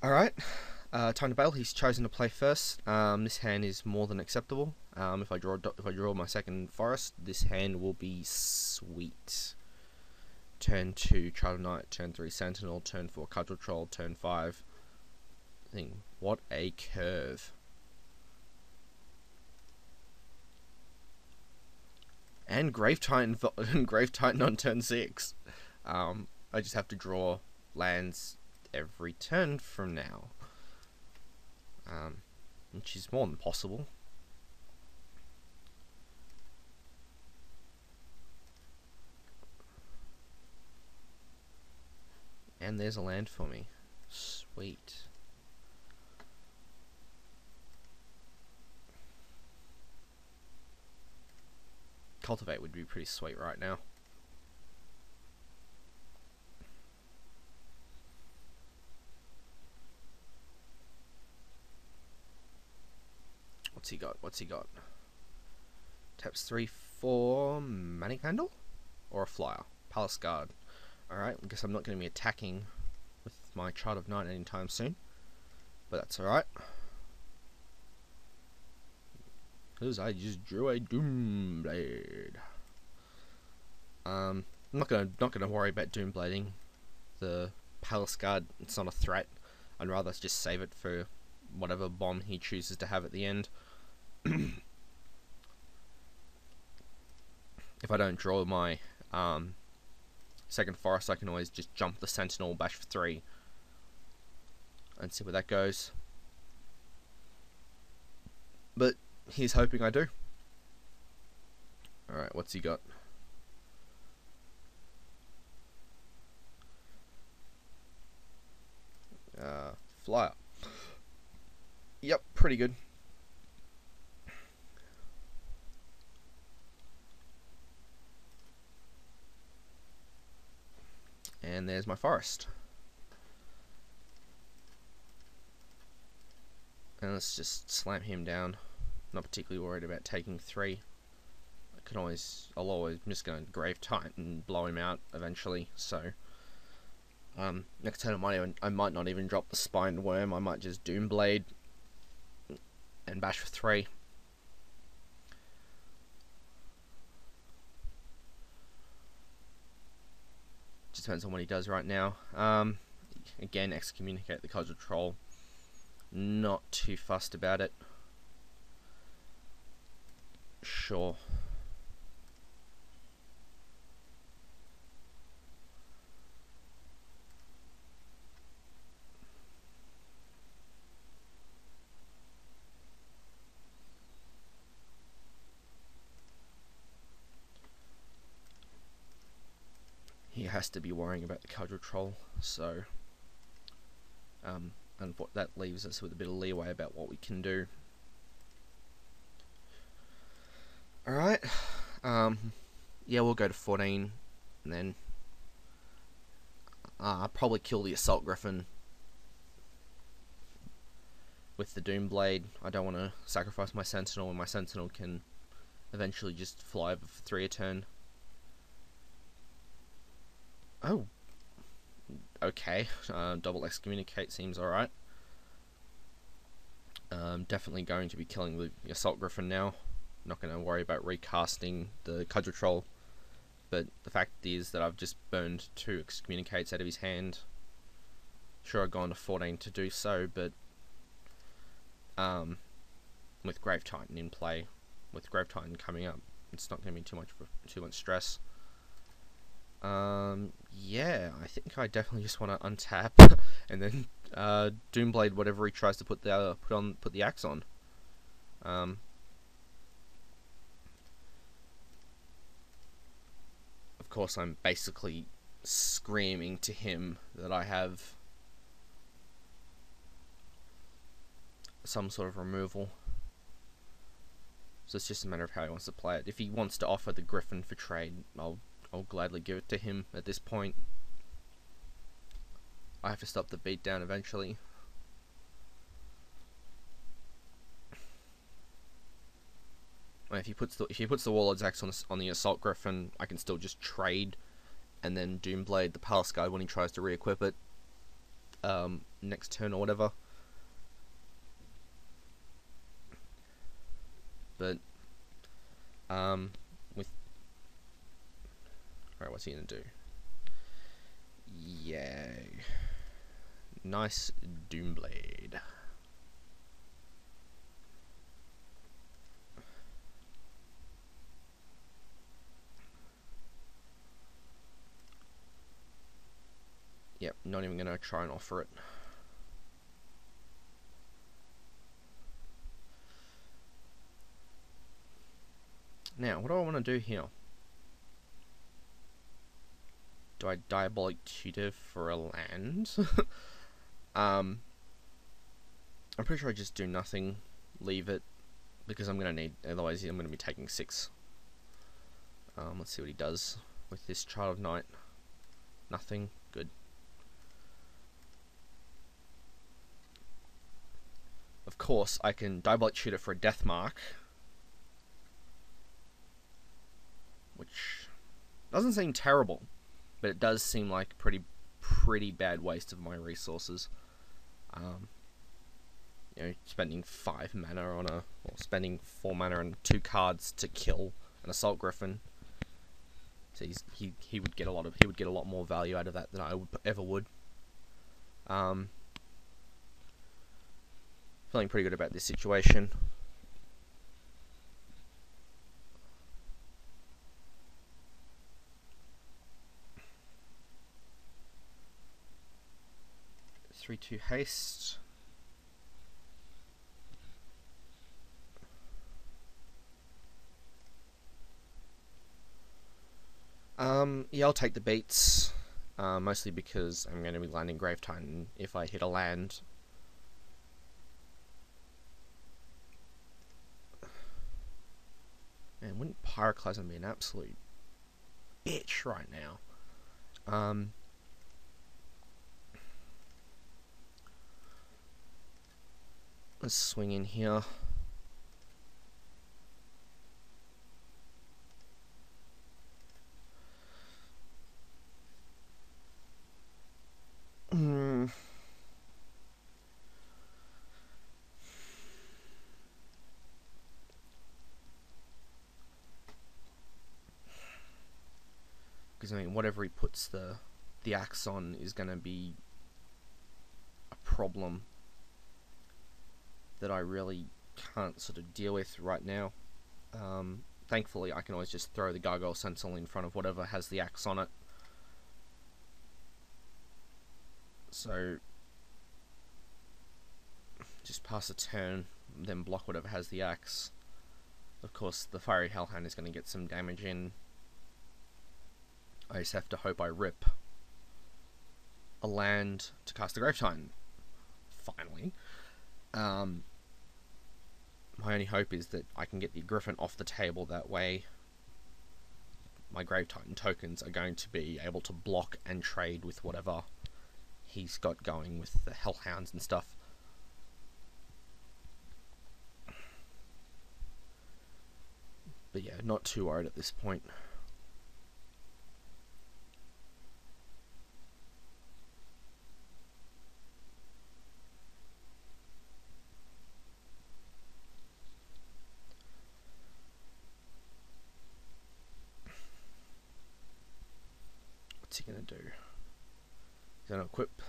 Alright, time to bail. He's chosen to play first. This hand is more than acceptable. If I draw my second forest, this hand will be sweet. Turn 2, Child of Night. Turn 3, Sentinel. Turn 4, Cudgel Troll. Turn 5. What a curve. And Grave Titan, Grave Titan on turn 6. I just have to draw lands every turn from now, which is more than possible. And there's a land for me. Sweet. Cultivate would be pretty sweet right now. What's he got? What's he got? Taps 3 for Manic Handle? Or a flyer? Palace Guard. Alright, I guess I'm not going to be attacking with my Child of Night anytime soon. But that's alright. Because I just drew a Doomblade. I'm not gonna worry about Doomblading. The Palace Guard, it's not a threat. I'd rather just save it for whatever bomb he chooses to have at the end. If I don't draw my second forest, I can always just jump the Sentinel, bash for 3, and see where that goes. But he's hoping I do. Alright, what's he got? Flyer. Yep, pretty good. And there's my forest. And let's just slam him down. Not particularly worried about taking 3. I'm just going to Grave Titan and blow him out eventually. So next turn I might not even drop the Spined Worm. I might just Doomblade and bash for 3. Just depends on what he does right now. Again, excommunicate the Cudgel Troll. Not too fussed about it. Sure. He has to be worrying about the Cudgel Troll, so and what that leaves us with a bit of leeway about what we can do. Alright, yeah, we'll go to 14, and then I'll probably kill the Assault Griffin with the Doomblade. I don't want to sacrifice my Sentinel, and my Sentinel can eventually just fly over for 3 a turn. Oh, okay. Double excommunicate seems alright. Definitely going to be killing the Assault Griffin now. Not going to worry about recasting the Cudgel Troll. But the fact is that I've just burned 2 excommunicates out of his hand. Sure, I've gone to 14 to do so, but with Grave Titan in play, with Grave Titan coming up, it's not going to be too much stress. Yeah, I think I definitely just want to untap and then Doomblade whatever he tries to put the axe on. Of course, I'm basically screaming to him that I have some sort of removal. So it's just a matter of how he wants to play it. If he wants to offer the Griffin for trade, I'll gladly give it to him at this point. I have to stop the beatdown eventually. If he puts the Warlord's Axe on the Assault Griffin, I can still just trade and then Doomblade the Palace Guard when he tries to re-equip it. next turn or whatever. But with alright, what's he gonna do? Yay! Nice Doomblade. Yep, not even gonna try and offer it. Now, what do I want to do here? Do I Diabolic Tutor for a land? I'm pretty sure I just do nothing, leave it, because I'm going to need, otherwise I'm going to be taking 6. Let's see what he does with this Child of Night. Nothing. Good. Of course, I can Diabolic Tutor for a Death Mark, which doesn't seem terrible, but it does seem like pretty bad waste of my resources. You know, spending 5 mana on a, or spending 4 mana on 2 cards to kill an Assault Griffin. So he would get a lot more value out of that than I ever would. Feeling pretty good about this situation. Three, 2 haste. Yeah, I'll take the beats, mostly because I'm going to be landing Grave Titan if I hit a land. Man, wouldn't Pyroclasm be an absolute bitch right now? Let's swing in here. Because I mean, whatever he puts the axe on is going to be a problem that I really can't sort of deal with right now. Thankfully, I can always just throw the Gargoyle Sentinel in front of whatever has the axe on it. So, just pass a turn, then block whatever has the axe. Of course, the Fiery Hellhound is going to get some damage in. I just have to hope I rip a land to cast the Grave Titan. Finally. My only hope is that I can get the Griffin off the table. That way my Grave Titan tokens are going to be able to block and trade with whatever he's got going with the Hellhounds and stuff. But yeah, not too worried at this point. What's he gonna do? He's gonna equip.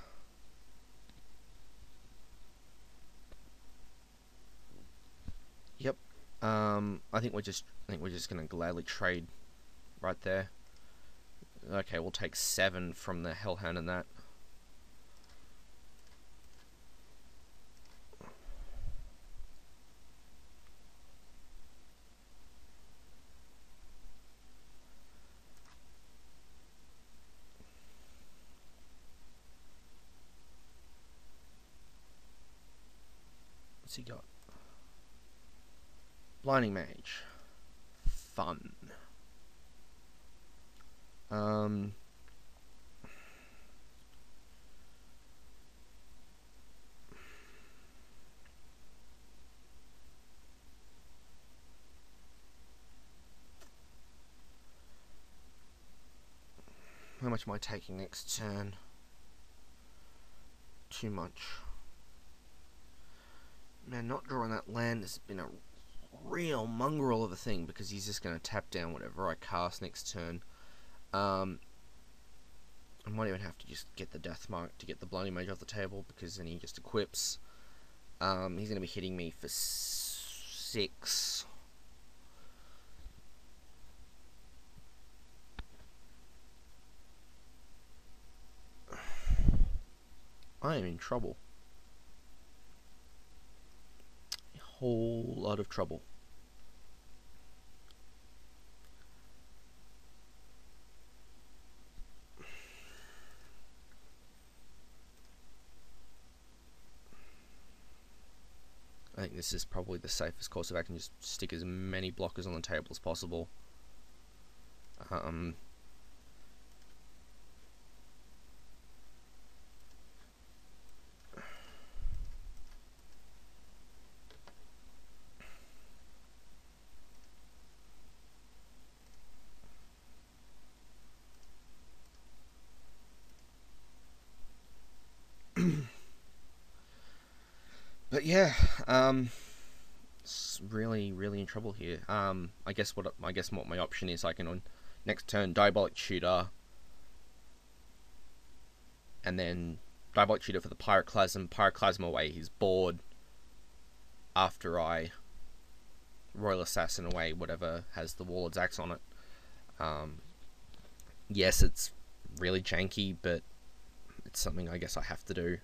Yep. I think we're just gonna gladly trade right there. Okay, we'll take 7 from the Hellhound and that. What's he got? Blinding Mage. Fun. How much am I taking next turn? too much. Man, not drawing that land has been a real mongrel of a thing, because he's just going to tap down whatever I cast next turn. I might even have to just get the Death Mark to get the Blinding Mage off the table, because then he just equips. He's going to be hitting me for 6. I am in trouble. A whole lot of trouble. I think this is probably the safest course if I can just stick as many blockers on the table as possible. But yeah, it's really in trouble here. I guess what my option is, I can on next turn Diabolic Tutor, and then Diabolic Tutor for the Pyroclasm away his board after I Royal Assassin away whatever has the Warlord's Axe on it. Yes, it's really janky, but it's something I guess I have to do,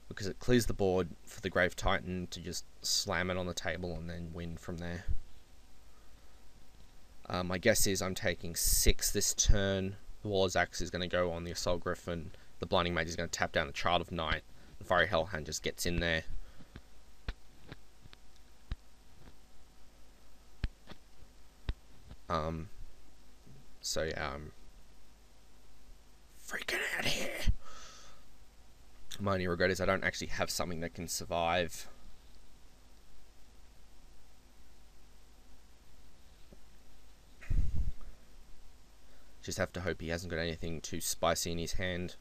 because it clears the board for the Grave Titan to just slam it on the table and then win from there. My guess is I'm taking 6 this turn. The Warlord's Axe is going to go on the Assault Griffin. The Blinding Mage is going to tap down the Child of Night. The Fiery Hellhound just gets in there. So yeah, I'm freaking out here. My only regret is I don't actually have something that can survive. Just have to hope he hasn't got anything too spicy in his hand.